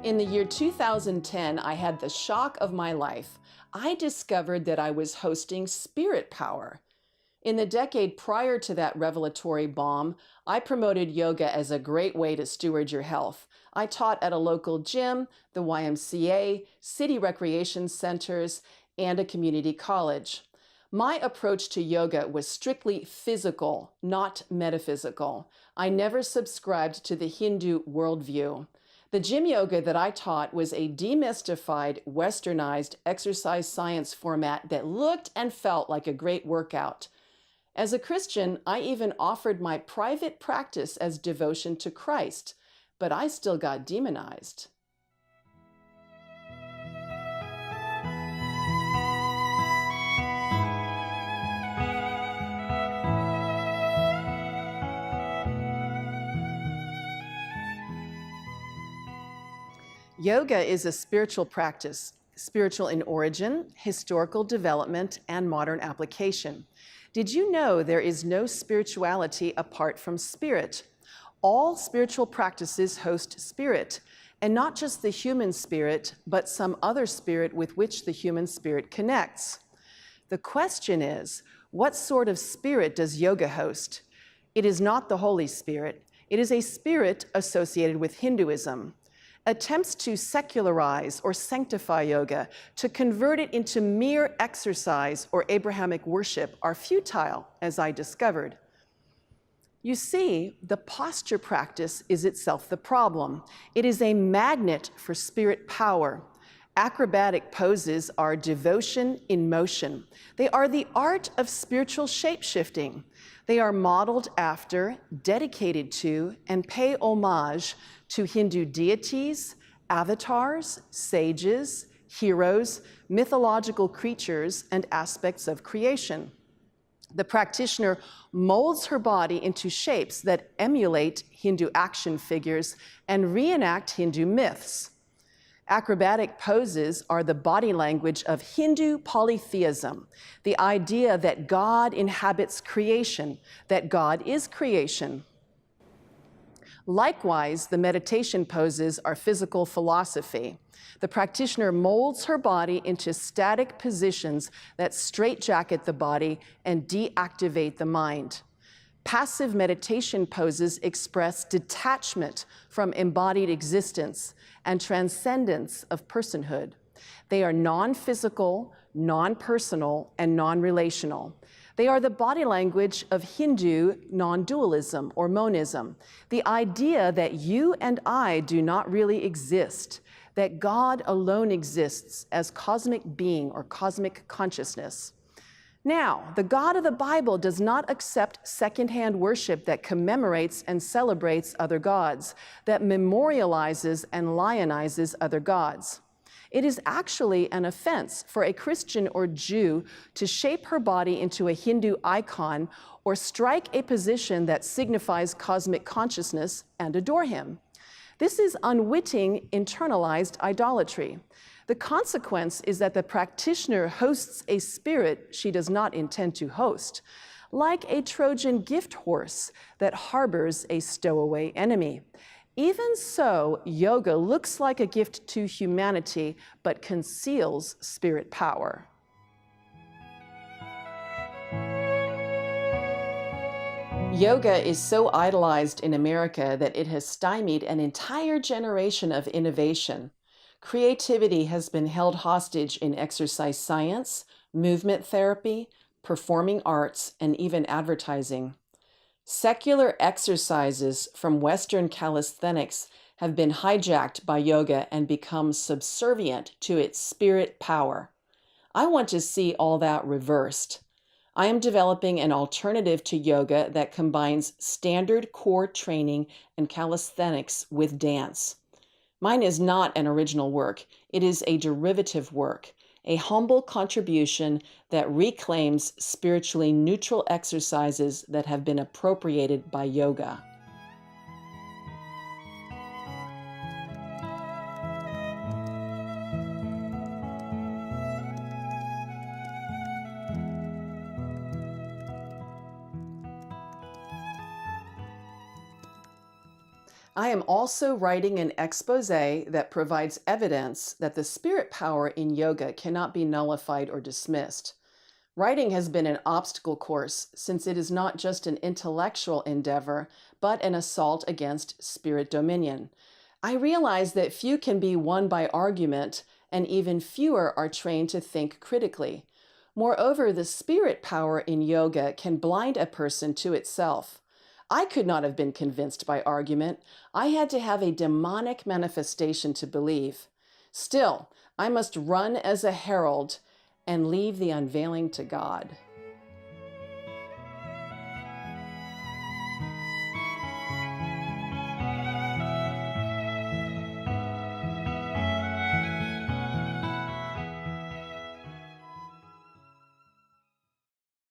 In the year 2010, I had the shock of my life. I discovered that I was hosting spirit power. In the decade prior to that revelatory bomb, I promoted yoga as a great way to steward your health. I taught at a local gym, the YMCA, city recreation centers, and a community college. My approach to yoga was strictly physical, not metaphysical. I never subscribed to the Hindu worldview. The gym yoga that I taught was a demystified, westernized exercise science format that looked and felt like a great workout. As a Christian, I even offered my private practice as devotion to Christ, but I still got demonized. Yoga is a spiritual practice, spiritual in origin, historical development, and modern application. Did you know there is no spirituality apart from spirit? All spiritual practices host spirit, and not just the human spirit, but some other spirit with which the human spirit connects. The question is, what sort of spirit does yoga host? It is not the Holy Spirit. It is a spirit associated with Hinduism. Attempts to secularize or sanctify yoga, to convert it into mere exercise or Abrahamic worship, are futile, as I discovered. You see, the posture practice is itself the problem. It is a magnet for spirit power. Acrobatic poses are devotion in motion. They are the art of spiritual shape-shifting. They are modeled after, dedicated to, and pay homage to Hindu deities, avatars, sages, heroes, mythological creatures, and aspects of creation. The practitioner molds her body into shapes that emulate Hindu action figures and reenact Hindu myths. Acrobatic poses are the body language of Hindu polytheism, the idea that God inhabits creation, that God is creation. Likewise, the meditation poses are physical philosophy. The practitioner molds her body into static positions that straitjacket the body and deactivate the mind. Passive meditation poses express detachment from embodied existence and transcendence of personhood. They are non-physical, non-personal, and non-relational. They are the body language of Hindu non-dualism or monism, the idea that you and I do not really exist, that God alone exists as cosmic being or cosmic consciousness. Now, the God of the Bible does not accept secondhand worship that commemorates and celebrates other gods, that memorializes and lionizes other gods. It is actually an offense for a Christian or Jew to shape her body into a Hindu icon or strike a position that signifies cosmic consciousness and adore him. This is unwitting, internalized idolatry. The consequence is that the practitioner hosts a spirit she does not intend to host, like a Trojan gift horse that harbors a stowaway enemy. Even so, yoga looks like a gift to humanity, but conceals spirit power. Yoga is so idolized in America that it has stymied an entire generation of innovation. Creativity has been held hostage in exercise science, movement therapy, performing arts, and even advertising. Secular exercises from Western calisthenics have been hijacked by yoga and become subservient to its spirit power. I want to see all that reversed. I am developing an alternative to yoga that combines standard core training and calisthenics with dance. Mine is not an original work. It is a derivative work, a humble contribution that reclaims spiritually neutral exercises that have been appropriated by yoga. I am also writing an expose that provides evidence that the spirit power in yoga cannot be nullified or dismissed. Writing has been an obstacle course since it is not just an intellectual endeavor, but an assault against spirit dominion. I realize that few can be won by argument, and even fewer are trained to think critically. Moreover, the spirit power in yoga can blind a person to itself. I could not have been convinced by argument. I had to have a demonic manifestation to believe. Still, I must run as a herald and leave the unveiling to God.